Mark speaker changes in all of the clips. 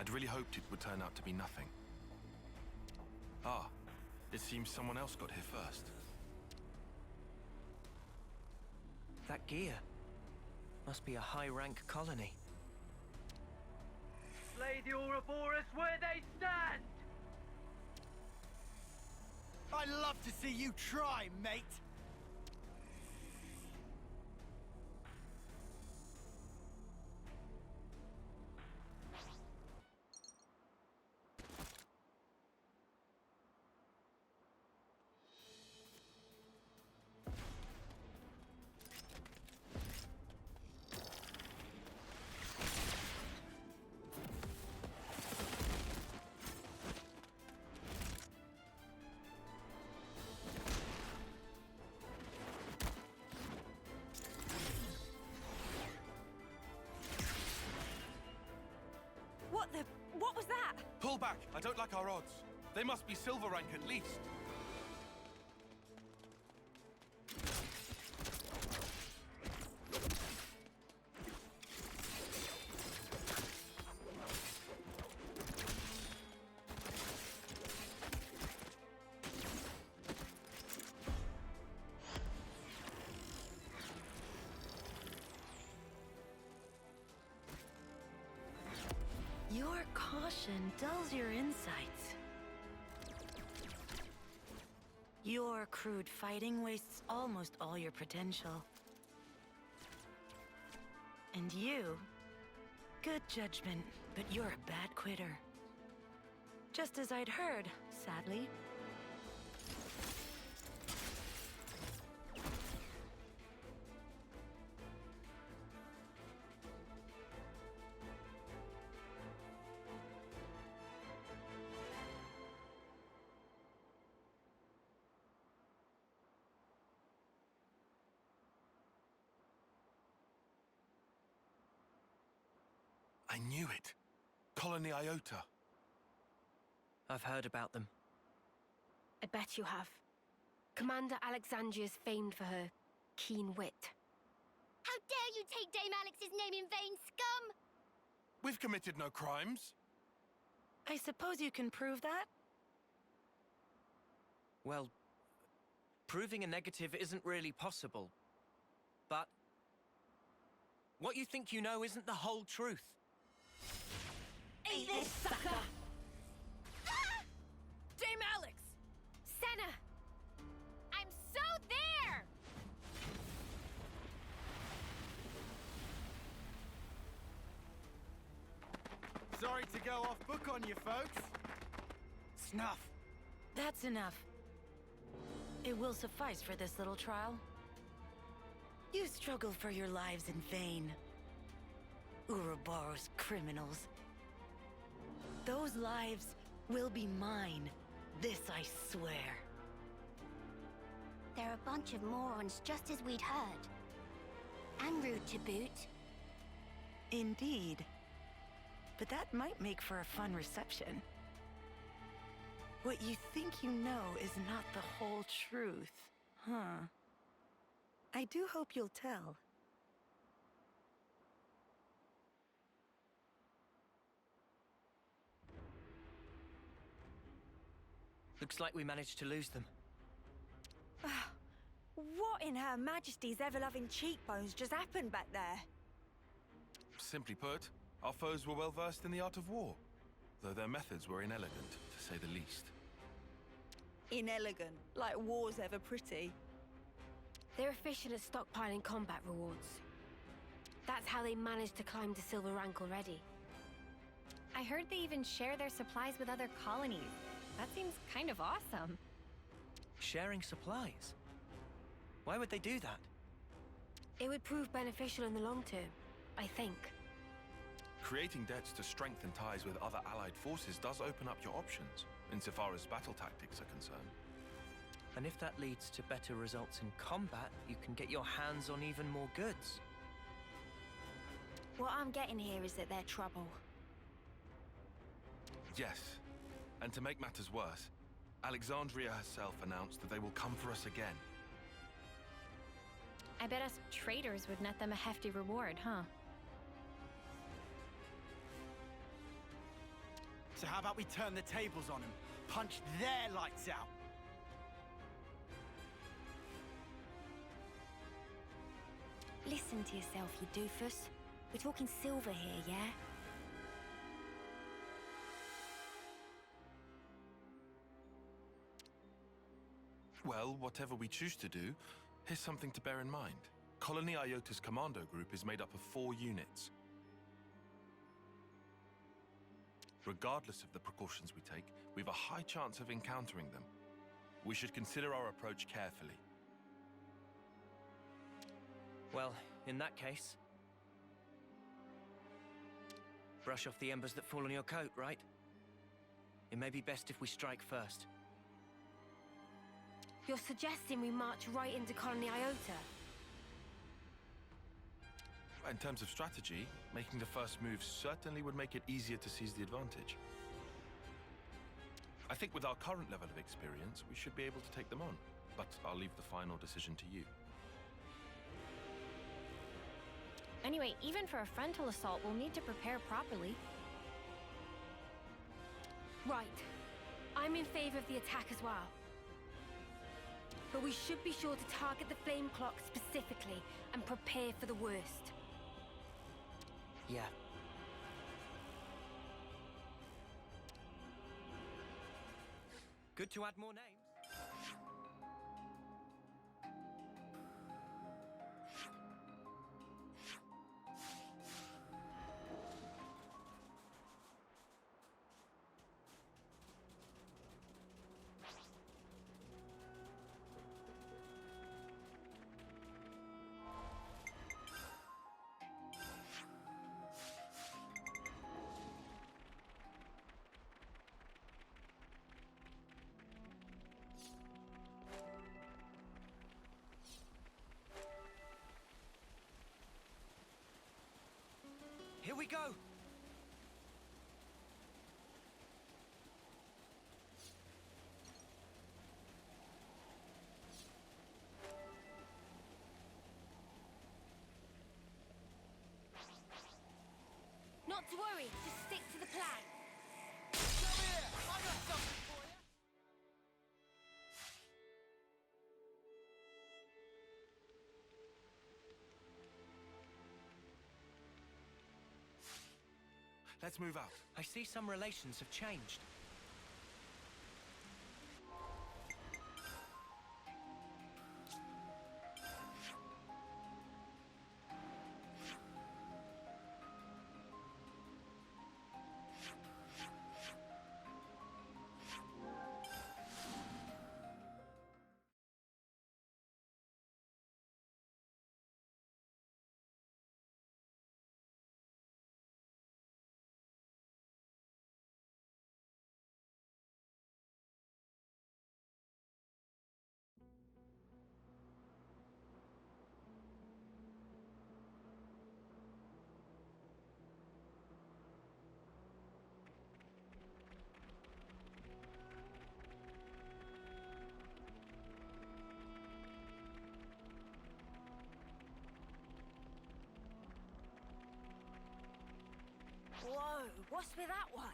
Speaker 1: I'd really hoped it would turn out to be nothing. Ah, it seems someone else got here first.
Speaker 2: That gear must be a high-rank colony.
Speaker 3: Slay the Ouroboros where they stand!
Speaker 4: I'd love to see you try, mate!
Speaker 5: What was that?
Speaker 1: Pull back! I don't like our odds. They must be silver rank at least.
Speaker 6: Your caution dulls your insights. Your crude fighting wastes almost all your potential. And you? Good judgment, but you're a bad quitter. Just as I'd heard, sadly.
Speaker 1: I knew it. Colony Iota.
Speaker 2: I've heard about them.
Speaker 5: I bet you have. Commander Alexandria's famed for her keen wit.
Speaker 7: How dare you take Dame Alex's name in vain, scum!
Speaker 1: We've committed no crimes.
Speaker 6: I suppose you can prove that?
Speaker 2: Well, proving a negative isn't really possible. But what you think you know isn't the whole truth.
Speaker 5: Eat this, sucker!
Speaker 7: Dame Alex!
Speaker 5: Senna!
Speaker 7: I'm so there!
Speaker 4: Sorry to go off book on you, folks. Snuff.
Speaker 6: That's enough. It will suffice for this little trial. You struggled for your lives in vain. Ouroboros criminals. Those lives will be mine. This I swear.
Speaker 7: They're a bunch of morons, just as we'd heard. And rude to boot.
Speaker 6: Indeed. But that might make for a fun reception. What you think you know is not the whole truth, huh? I do hope you'll tell.
Speaker 2: Looks like we managed to lose them.
Speaker 5: What in Her Majesty's ever-loving cheekbones just happened back there?
Speaker 1: Simply put, our foes were well versed in the art of war, though their methods were inelegant, to say the least.
Speaker 5: Inelegant, like war's ever pretty.
Speaker 7: They're efficient at stockpiling combat rewards. That's how they managed to climb to silver rank already.
Speaker 8: I heard they even share their supplies with other colonies. That seems kind of awesome.
Speaker 2: Sharing supplies? Why would they do that?
Speaker 7: It would prove beneficial in the long term, I think.
Speaker 1: Creating debts to strengthen ties with other allied forces does open up your options, insofar as battle tactics are concerned.
Speaker 2: And if that leads to better results in combat, you can get your hands on even more goods.
Speaker 5: What I'm getting here is that they're trouble.
Speaker 1: Yes, and to make matters worse, Alexandria herself announced that they will come for us again.
Speaker 8: I bet us traders would net them a hefty reward, huh?
Speaker 4: So how about we turn the tables on them? Punch their lights out.
Speaker 8: Listen to yourself, you doofus. We're talking silver here, yeah?
Speaker 1: Well, whatever we choose to do, here's something to bear in mind. Colony Iota's commando group is made up of 4 units. Regardless of the precautions we take, we've a high chance of encountering them. We should consider our approach carefully.
Speaker 2: Well, in that case... brush off the embers that fall on your coat, right? It may be best if we strike first.
Speaker 5: You're suggesting we march right into Colony Iota?
Speaker 1: In terms of strategy, making the first move certainly would make it easier to seize the advantage. I think with our current level of experience, we should be able to take them on, but I'll leave the final decision to you.
Speaker 8: Anyway, even for a frontal assault, we'll need to prepare properly.
Speaker 5: Right. I'm in favor of the attack as well. But we should be sure to target the flame clock specifically and prepare for the worst.
Speaker 2: Yeah. Good to add more names. Here we go!
Speaker 5: Not to worry, just stick to the plan.
Speaker 4: Come here! I got something for you!
Speaker 1: Let's move out.
Speaker 2: I see some relations have changed.
Speaker 5: Whoa, what's with that one?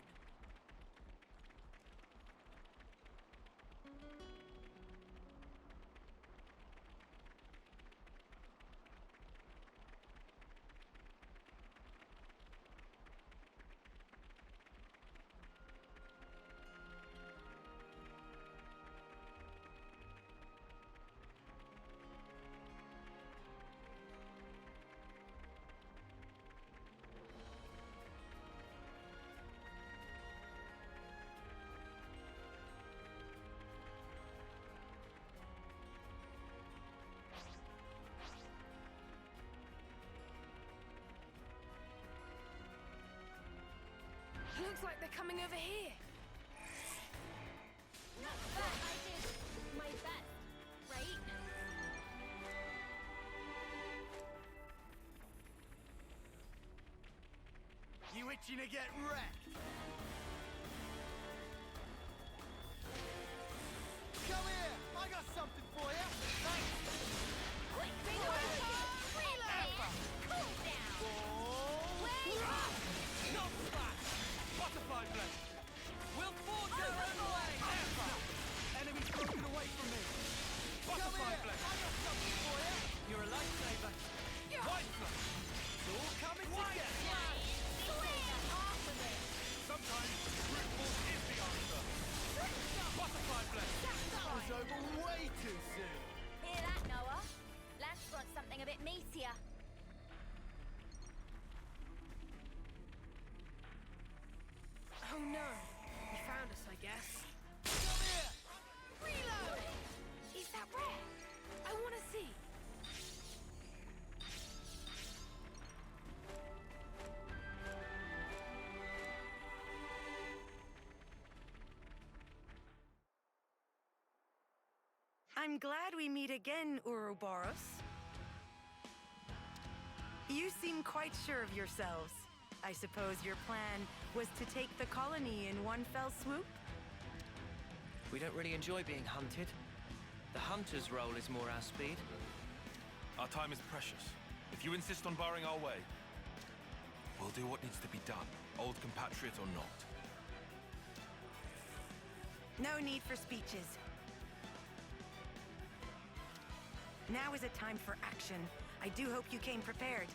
Speaker 5: Looks like they're coming over here.
Speaker 7: Not bad, I did my best, right?
Speaker 4: You itching to get wrecked? Come here! I got something for you! Thanks!
Speaker 7: Quick, reload! Cool down!
Speaker 4: Oh.
Speaker 7: Wait!
Speaker 4: Not splash! Butterfly blade!
Speaker 7: here.
Speaker 5: Oh no. You found us, I guess.
Speaker 4: Come here!
Speaker 5: Reload! Is that rare? I want to see.
Speaker 6: I'm glad we meet again, Ouroboros. You seem quite sure of yourselves. I suppose your plan was to take the colony in one fell swoop?
Speaker 2: We don't really enjoy being hunted. The hunter's role is more our speed.
Speaker 1: Our time is precious. If you insist on barring our way, we'll do what needs to be done, old compatriot or not.
Speaker 6: No need for speeches. Now is a time for action. I do hope you came prepared.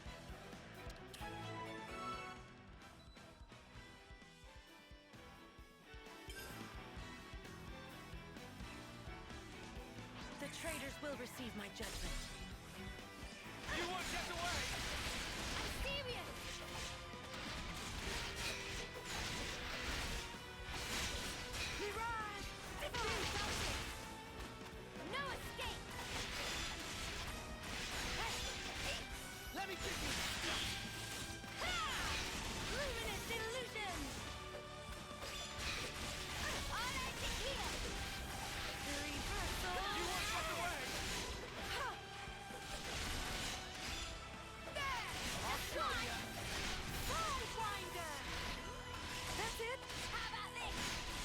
Speaker 6: The traitors will receive my judgment.
Speaker 4: You won't get away!
Speaker 7: I'm serious!
Speaker 6: Mirage!
Speaker 7: No escape!
Speaker 4: Let me kick you!
Speaker 7: Luminous illusion! All I can hear!
Speaker 6: The reversal!
Speaker 4: You won't get away!
Speaker 7: There!
Speaker 4: I'll show you!
Speaker 6: Sidewinder! That's it?
Speaker 7: How about this?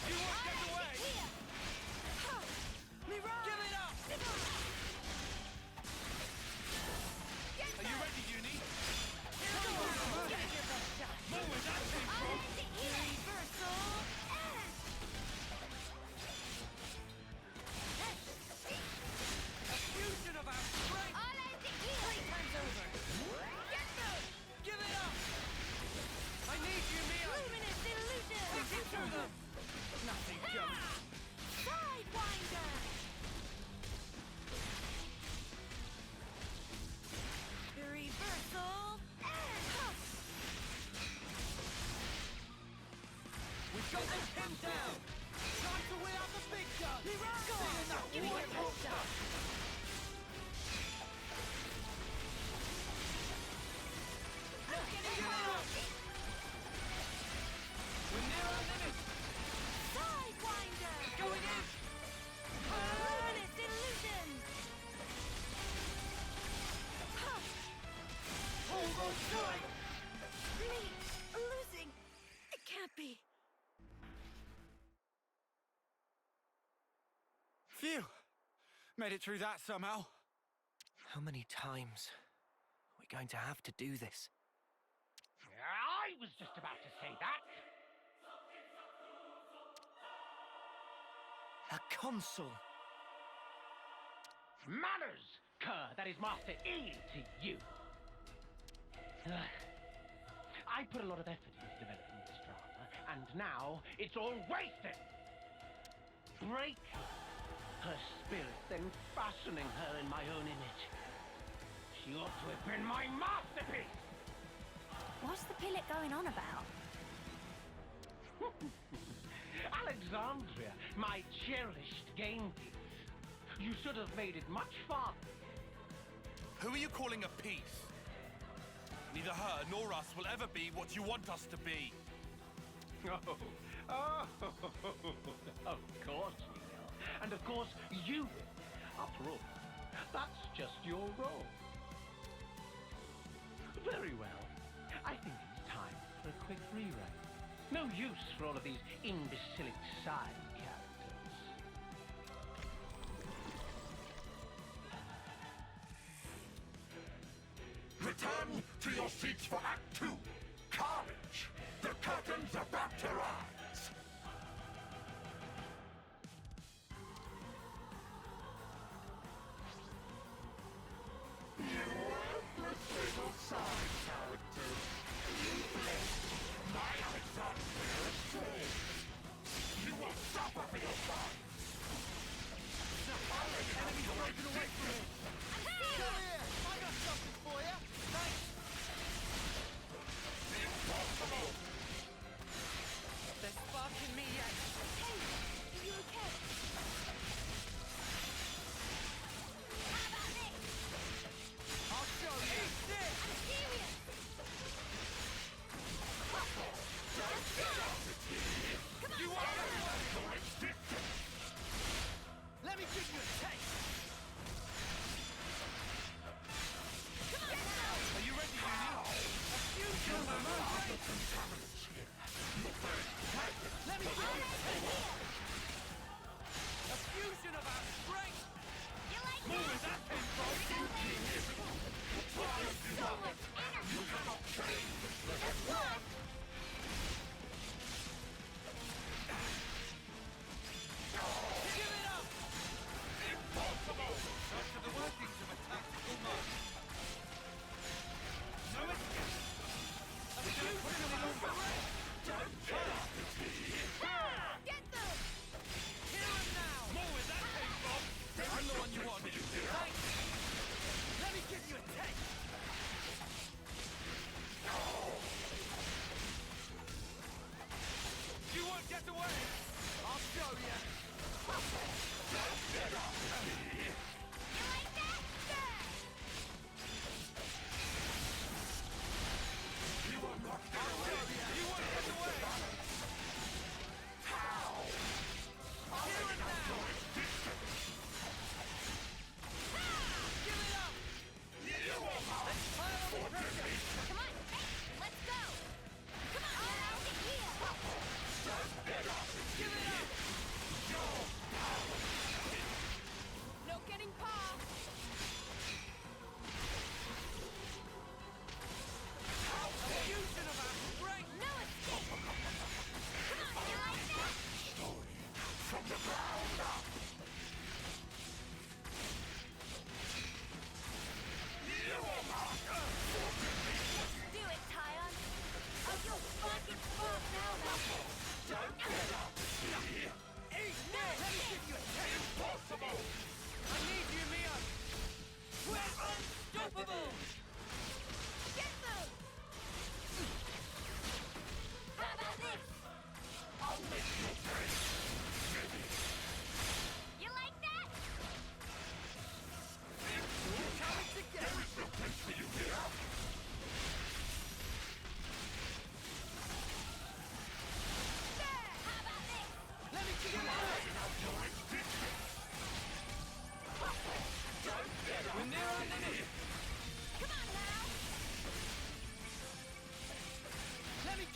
Speaker 4: You won't
Speaker 7: All
Speaker 4: get
Speaker 7: I
Speaker 4: away!
Speaker 7: can hear!
Speaker 6: Mirage!
Speaker 4: Give it up!
Speaker 1: Are you ready, Uni?
Speaker 4: Where was that thing
Speaker 7: All
Speaker 4: from?
Speaker 7: I can hear!
Speaker 6: Reversal!
Speaker 4: A fusion of our strength!
Speaker 7: All I can hear!
Speaker 6: Playtime's over.
Speaker 7: Get through!
Speaker 4: Give it up! I need you, Mia!
Speaker 7: Luminous illusion!
Speaker 4: Push it through them! Nothing goes!
Speaker 6: Sidewinder! The reversal!
Speaker 4: We've got them pinned down! Time to win out the big gun!
Speaker 6: Mirage!
Speaker 4: Go on! Enough!
Speaker 6: Give me
Speaker 4: Boy.
Speaker 6: your best shot!
Speaker 4: Give it up! We're near our limit!
Speaker 6: Sidewinder!
Speaker 4: Going in!
Speaker 6: Luminous illusion!
Speaker 4: Hold on tight!
Speaker 6: Me losing! It can't be.
Speaker 4: Phew! Made it through that somehow.
Speaker 2: How many times are we going to have to do this?
Speaker 3: I was just about to say that.
Speaker 2: A consul!
Speaker 3: Manners, cur, that is Master E to you. I put a lot of effort into developing this drama, and now it's all wasted. Break her spirit, then fashioning her in my own image. She ought to have been my masterpiece.
Speaker 8: What's the pilot going on about?
Speaker 3: Alexandria, my cherished game piece. You should have made it much farther.
Speaker 1: Who are you calling a piece? Neither her nor us will ever be what you want us to be.
Speaker 3: Oh, of course we will. And of course you will. After all, that's just your role. Very well. I think it's time for a quick rewrite. No use for all of these imbecilic side characters.
Speaker 9: Return to your seats for Act 2. Carnage! The curtain's about to rise! You worthless little side characters! You blessed my Alexandria's soul! You will suffer for your crimes! The enemy's breaking away from me!
Speaker 4: Come here! I got something for you!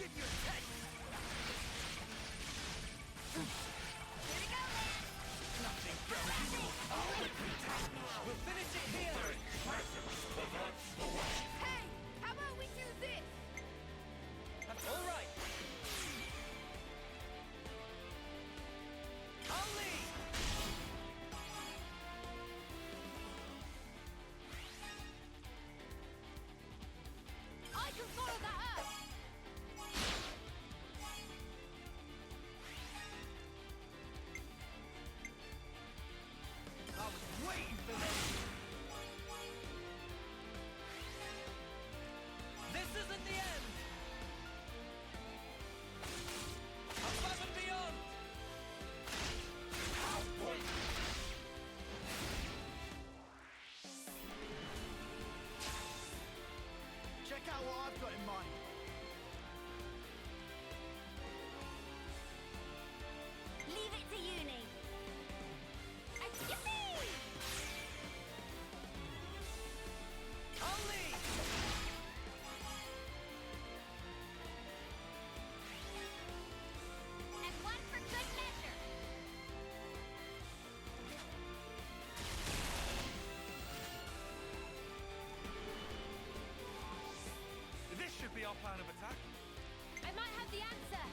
Speaker 4: give you a taste! Nothing
Speaker 2: We'll finish it here!
Speaker 5: Hey! How about we do this?
Speaker 2: That's all right! I'll lead!
Speaker 5: I can follow that up!
Speaker 4: I was waiting for this!
Speaker 2: This isn't the end! Above and beyond!
Speaker 4: Check out what I've got in mind.
Speaker 5: Leave it to uni. Yippee!
Speaker 2: I'll lead!
Speaker 5: And one for good measure.
Speaker 1: This should be our plan of attack.
Speaker 5: I might have the answer.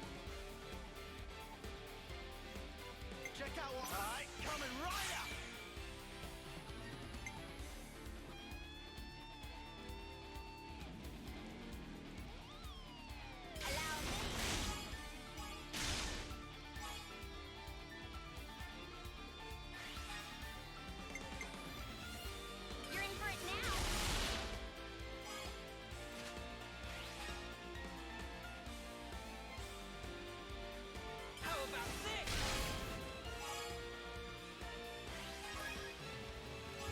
Speaker 4: Check out what... Alright, coming right up!
Speaker 5: Allow me. You're in for it now.
Speaker 2: How about this?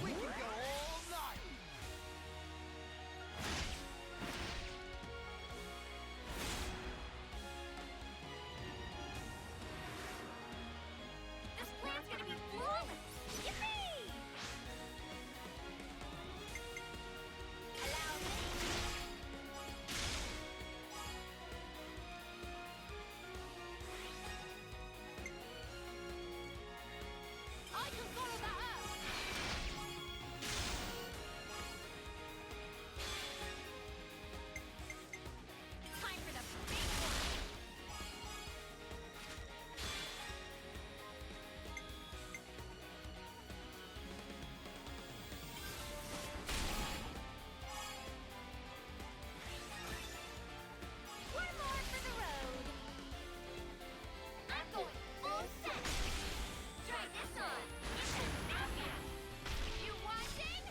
Speaker 4: We can go all night!
Speaker 5: This plan's gonna be flawless. Yippee! Allow me. I can follow that up. Time for the big one. One more for the road. I'm going full set. Try this on. It's a knockout. You watching?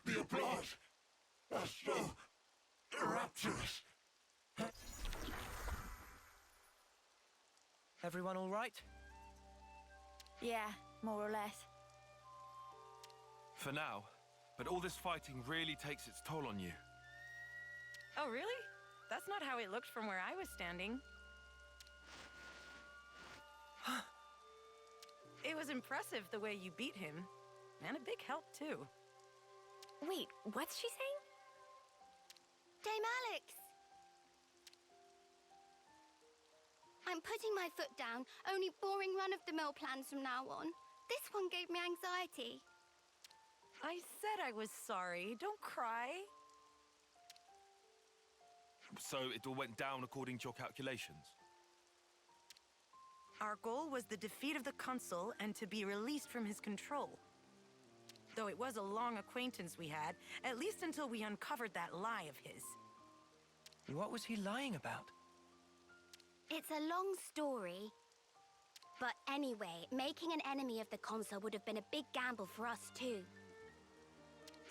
Speaker 9: The applause are so rapturous.
Speaker 2: Everyone all right?
Speaker 6: Yeah, more or less.
Speaker 1: For now. But all this fighting really takes its toll on you.
Speaker 6: Oh, really? That's not how it looked from where I was standing. It was impressive the way you beat him. And a big help, too.
Speaker 8: Wait, what's she saying?
Speaker 5: Dame Alex! I'm putting my foot down. Only boring run-of-the-mill plans from now on. This one gave me anxiety.
Speaker 6: I said I was sorry. Don't cry.
Speaker 1: So it all went down according to your calculations?
Speaker 6: Our goal was the defeat of the consul and to be released from his control. Though it was a long acquaintance we had, at least until we uncovered that lie of his.
Speaker 2: What was he lying about?
Speaker 5: It's a long story. But anyway, making an enemy of the consul would have been a big gamble for us too.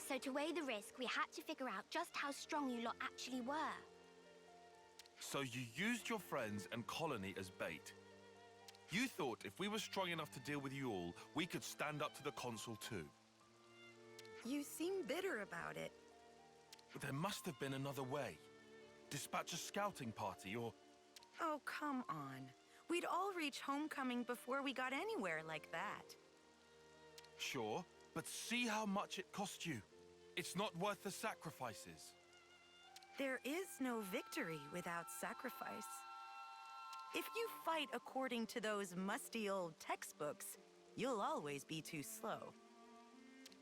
Speaker 5: So to weigh the risk, we had to figure out just how strong you lot actually were.
Speaker 1: So you used your friends and colony as bait. You thought if we were strong enough to deal with you all, we could stand up to the Consul too.
Speaker 6: You seem bitter about it.
Speaker 1: But there must have been another way. Dispatch a scouting party, or...
Speaker 6: Oh, come on. We'd all reach homecoming before we got anywhere like that.
Speaker 1: Sure, but see how much it cost you. It's not worth the sacrifices.
Speaker 6: There is no victory without sacrifice. If you fight according to those musty old textbooks, you'll always be too slow.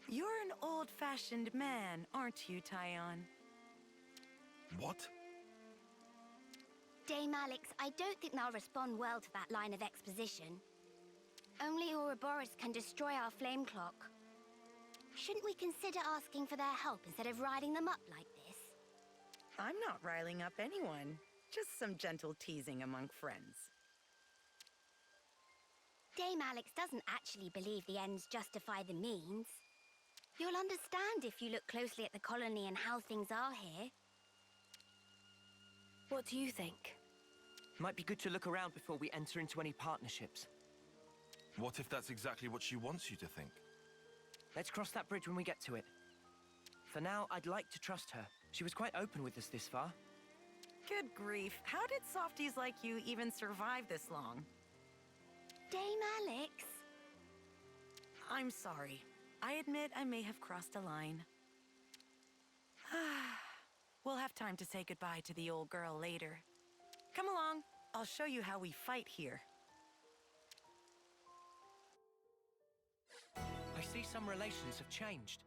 Speaker 6: You're an old-fashioned man, aren't you, Tyon?
Speaker 1: What?
Speaker 5: Dame Alex, I don't think they'll respond well to that line of exposition. Only Ouroboros can destroy our flame clock. Shouldn't we consider asking for their help instead of riding them up like this?
Speaker 6: I'm not riling up anyone. Just some gentle teasing among friends.
Speaker 5: Dame Alex doesn't actually believe the ends justify the means. You'll understand if you look closely at the colony and how things are here.
Speaker 7: What do you think?
Speaker 2: Might be good to look around before we enter into any partnerships.
Speaker 1: What if that's exactly what she wants you to think?
Speaker 2: Let's cross that bridge when we get to it. For now, I'd like to trust her. She was quite open with us this far.
Speaker 6: Good grief. How did softies like you even survive this long?
Speaker 5: Dame Alex?
Speaker 6: I'm sorry. I admit I may have crossed a line. We'll have time to say goodbye to the old girl later. Come along. I'll show you how we fight here.
Speaker 2: I see some relations have changed.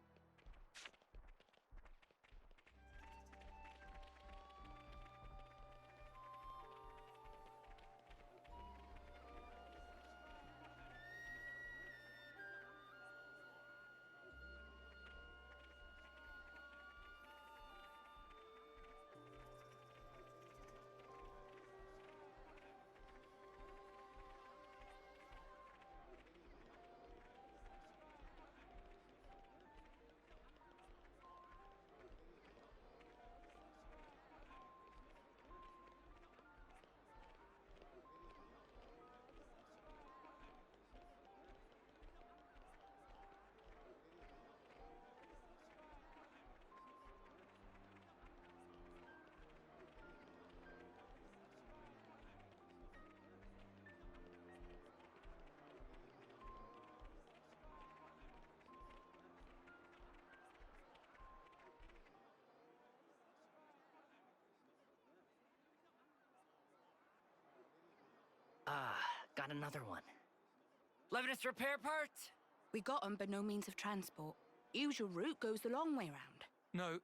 Speaker 10: Got another one. Levinus repair parts?
Speaker 11: We got them, but no means of transport. Usual route goes the long way round.
Speaker 12: No,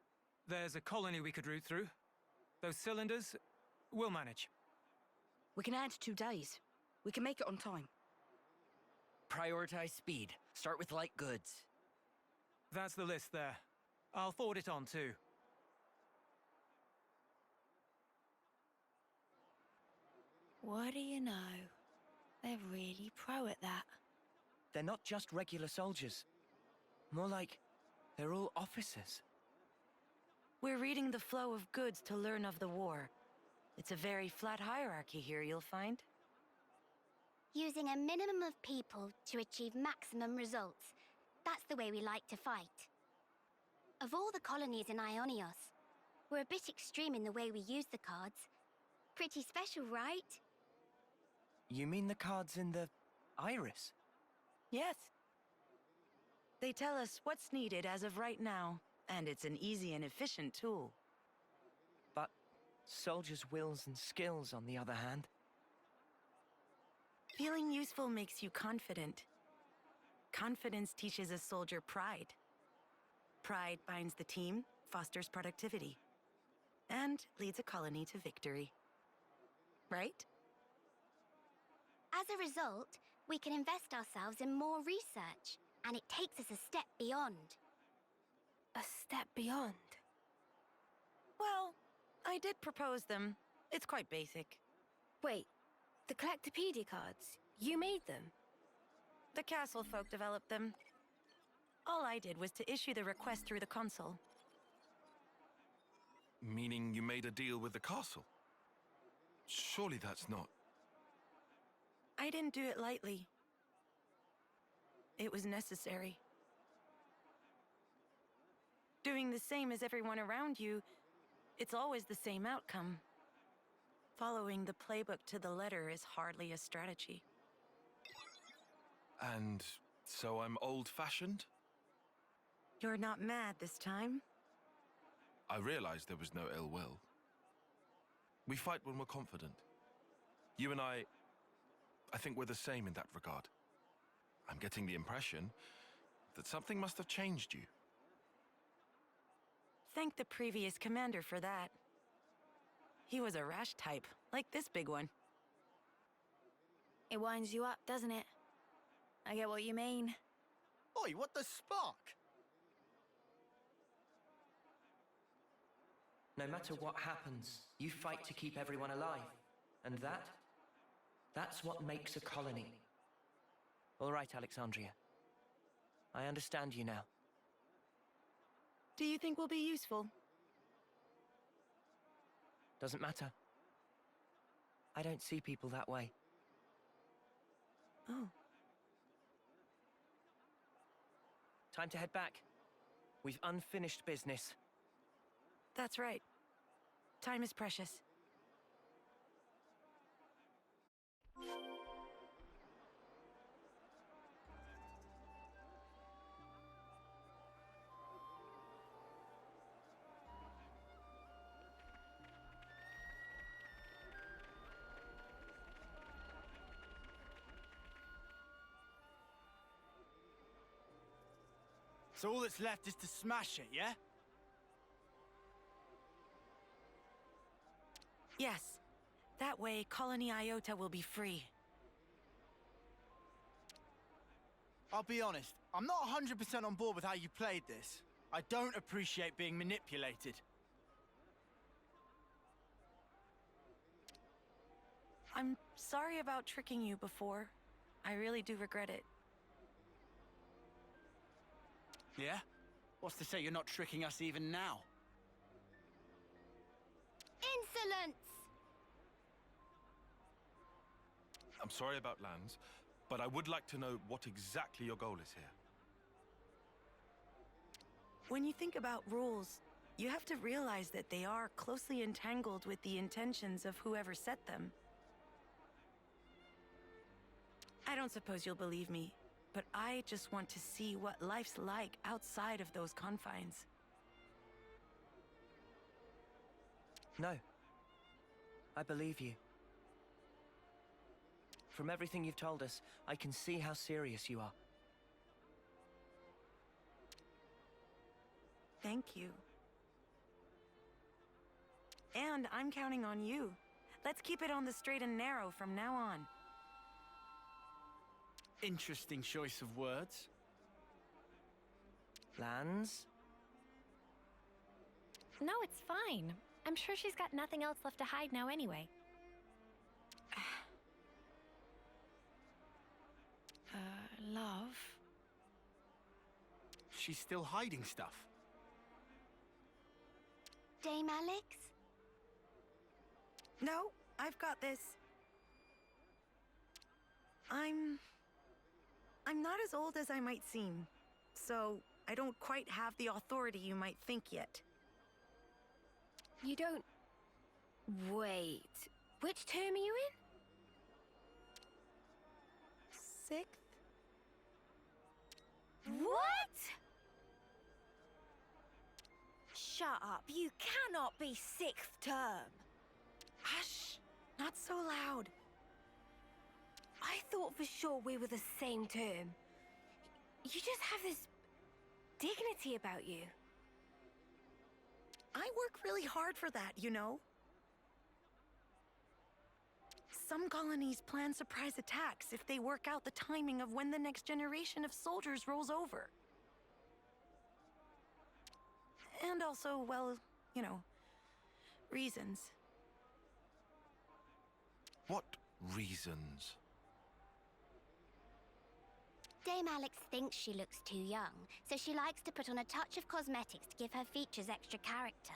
Speaker 12: there's a colony we could route through. Those cylinders, we'll manage.
Speaker 11: We can add 2 days. We can make it on time.
Speaker 10: Prioritize speed. Start with light goods.
Speaker 12: That's the list there. I'll forward it on too.
Speaker 7: What do you know? They're really pro at that.
Speaker 2: They're not just regular soldiers. More like they're all officers.
Speaker 6: We're reading the flow of goods to learn of the war. It's a very flat hierarchy here, you'll find.
Speaker 5: Using a minimum of people to achieve maximum results. That's the way we like to fight. Of all the colonies in Ionios, we're a bit extreme in the way we use the cards. Pretty special, right?
Speaker 2: You mean the cards in the iris?
Speaker 6: Yes. They tell us what's needed as of right now, and it's an easy and efficient tool.
Speaker 2: But soldiers' wills and skills, on the other hand.
Speaker 6: Feeling useful makes you confident. Confidence teaches a soldier pride. Pride binds the team, fosters productivity, and leads a colony to victory. Right?
Speaker 5: As a result, we can invest ourselves in more research, and it takes us a step beyond.
Speaker 7: A step beyond?
Speaker 6: Well, I did propose them. It's quite basic.
Speaker 7: Wait, the Collectopedia cards? You made them?
Speaker 6: The castle folk developed them. All I did was to issue the request through the consul.
Speaker 1: Meaning you made a deal with the castle? Surely that's not...
Speaker 6: I didn't do it lightly. It was necessary. Doing the same as everyone around you, it's always the same outcome. Following the playbook to the letter is hardly a strategy.
Speaker 1: And so I'm old-fashioned?
Speaker 6: You're not mad this time?
Speaker 1: I realized there was no ill will. We fight when we're confident. You and I think we're the same in that regard. I'm getting the impression that something must have changed you.
Speaker 6: Thank the previous commander for that. He was a rash type, like this big one.
Speaker 7: It winds you up, doesn't it? I get what you mean.
Speaker 4: Oi, what the spark?
Speaker 2: No matter what happens, you fight to keep everyone alive. And that's what makes a colony. All right, Alexandria. I understand you now.
Speaker 6: Do you think we'll be useful?
Speaker 2: Doesn't matter. I don't see people that way.
Speaker 6: Oh.
Speaker 2: Time to head back. We've unfinished business.
Speaker 6: That's right. Time is precious.
Speaker 4: So all that's left is to smash it, yeah?
Speaker 6: Yes. That way, Colony Iota will be free.
Speaker 4: I'll be honest, I'm not 100% on board with how you played this. I don't appreciate being manipulated.
Speaker 6: I'm sorry about tricking you before. I really do regret it.
Speaker 4: Yeah? What's to say you're not tricking us even now?
Speaker 5: Insolence!
Speaker 1: I'm sorry about Lands, but I would like to know what exactly your goal is here.
Speaker 6: When you think about rules, you have to realize that they are closely entangled with the intentions of whoever set them. I don't suppose you'll believe me, but I just want to see what life's like outside of those confines.
Speaker 2: No. I believe you. From everything you've told us, I can see how serious you are.
Speaker 6: Thank you. And I'm counting on you. Let's keep it on the straight and narrow from now on.
Speaker 4: Interesting choice of words.
Speaker 2: Lands?
Speaker 8: No, it's fine. I'm sure she's got nothing else left to hide now anyway.
Speaker 7: Love?
Speaker 4: She's still hiding stuff.
Speaker 5: Dame Alex?
Speaker 6: No, I've got this. I'm not as old as I might seem, so I don't quite have the authority you might think yet.
Speaker 7: You don't... Wait. Which term are you in?
Speaker 6: Sixth?
Speaker 7: What? Shut up. You cannot be sixth term.
Speaker 6: Hush! Not so loud.
Speaker 7: I thought for sure we were the same term. You just have this dignity about you.
Speaker 6: I work really hard for that, you know? Some colonies plan surprise attacks if they work out the timing of when the next generation of soldiers rolls over. And also, well, you know, reasons.
Speaker 1: What reasons?
Speaker 5: Dame Alex thinks she looks too young, so she likes to put on a touch of cosmetics to give her features extra character.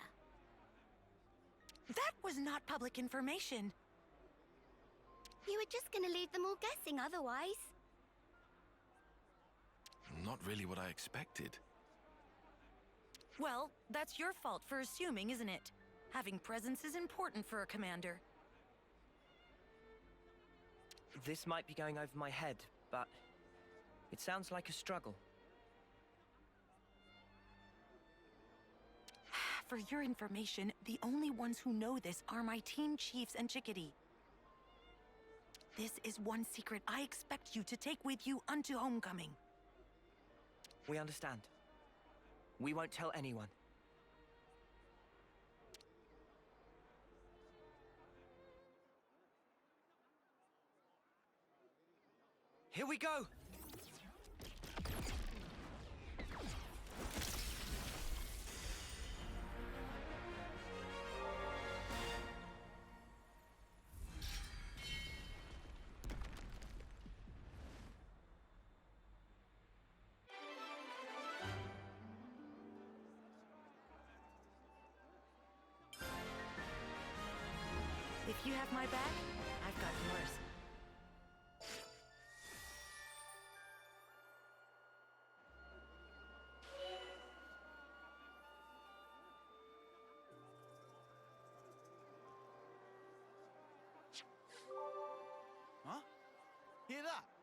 Speaker 6: That was not public information.
Speaker 5: You were just gonna leave them all guessing otherwise.
Speaker 1: Not really what I expected.
Speaker 6: Well, that's your fault for assuming, isn't it? Having presence is important for a commander.
Speaker 2: This might be going over my head, but it sounds like a struggle.
Speaker 6: For your information, the only ones who know this are my team chiefs and Chickadee. This is one secret I expect you to take with you unto homecoming.
Speaker 2: We understand. We won't tell anyone. Here we go!
Speaker 6: If you have my back, I've got yours.
Speaker 4: Huh? Hear that?